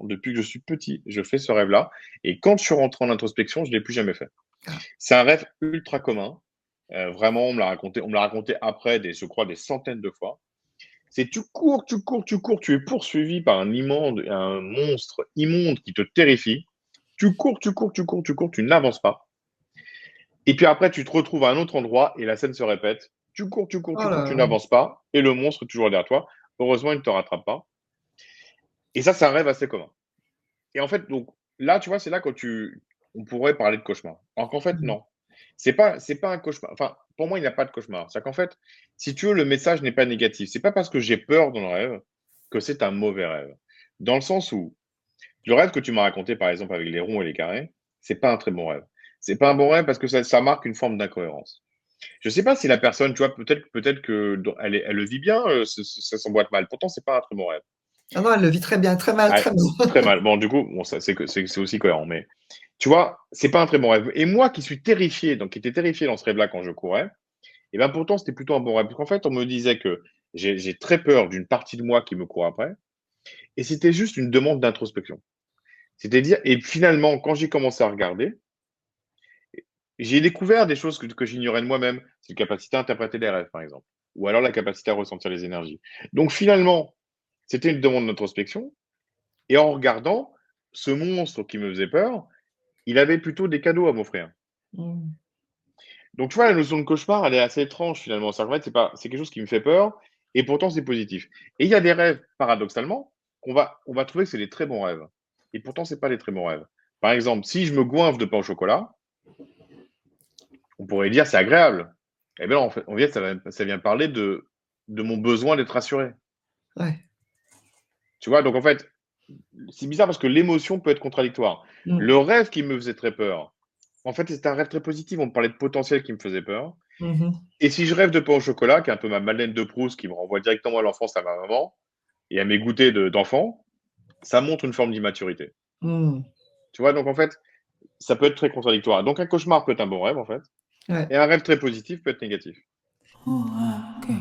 Depuis que je suis petit, je fais ce rêve-là. Et quand je suis rentré en introspection, je ne l'ai plus jamais fait. Ah. C'est un rêve ultra commun. Vraiment, on me l'a raconté après, je crois, des centaines de fois. C'est tu cours, tu cours, tu cours, tu es poursuivi par un monstre immonde qui te terrifie. Tu cours, tu cours, tu cours, tu cours, tu n'avances pas. Et puis après, tu te retrouves à un autre endroit et la scène se répète. Tu cours, tu cours, Oh tu cours, là tu là. n'avances pas et le monstre est toujours derrière toi. Heureusement, il ne te rattrape pas. Et ça, c'est un rêve assez commun. Et en fait, donc là, tu vois, c'est là que on pourrait parler de cauchemar. Alors qu'en fait, Mmh. non. C'est pas un cauchemar. Enfin, pour moi, il n'y a pas de cauchemar. C'est qu'en fait, si tu veux, le message n'est pas négatif. C'est pas parce que j'ai peur dans le rêve que c'est un mauvais rêve. Dans le sens où le rêve que tu m'as raconté, par exemple, avec les ronds et les carrés, c'est pas un très bon rêve. C'est pas un bon rêve parce que ça marque une forme d'incohérence. Je sais pas si la personne, tu vois, peut-être que elle le vit bien, ça s'emboîte mal. Pourtant, c'est pas un très bon rêve. Ah non, elle le vit très bien, très mal, Ah, très mal. très mal. Bon, du coup, bon, ça, c'est aussi cohérent. Mais tu vois, c'est pas un très bon rêve. Et moi qui suis terrifié, donc qui était terrifié dans ce rêve-là quand je courais, et ben pourtant, c'était plutôt un bon rêve. Parce qu'en fait, on me disait que j'ai très peur d'une partie de moi qui me court après. Et c'était juste une demande d'introspection. C'est-à-dire, et finalement, quand j'ai commencé à regarder, j'ai découvert des choses que j'ignorais de moi-même. C'est la capacité à interpréter les rêves, par exemple. Ou alors la capacité à ressentir les énergies. Donc finalement, c'était une demande d'introspection. Et en regardant, ce monstre qui me faisait peur, il avait plutôt des cadeaux à m'offrir. Mmh. Donc tu vois, la notion de cauchemar, elle est assez étrange finalement. En fait, c'est quelque chose qui me fait peur et pourtant c'est positif. Et il y a des rêves, paradoxalement, on va trouver que c'est des très bons rêves. Et pourtant, c'est pas des très bons rêves. Par exemple, si je me goinfre de pain au chocolat, on pourrait dire c'est agréable. Eh bien, en fait, ça vient parler de mon besoin d'être rassuré. Ouais. Tu vois, donc en fait, c'est bizarre parce que l'émotion peut être contradictoire. Mmh. Le rêve qui me faisait très peur, en fait, c'était un rêve très positif. On me parlait de potentiel qui me faisait peur. Mmh mh. Et si je rêve de pain au chocolat, qui est un peu ma Madeleine de Proust, qui me renvoie directement à l'enfance, à ma maman, et à mes goûters d'enfant, ça montre une forme d'immaturité. Mmh. Tu vois, donc en fait, ça peut être très contradictoire. Donc un cauchemar peut être un bon rêve, en fait, Ouais. et un rêve très positif peut être négatif. Oh, ah, okay,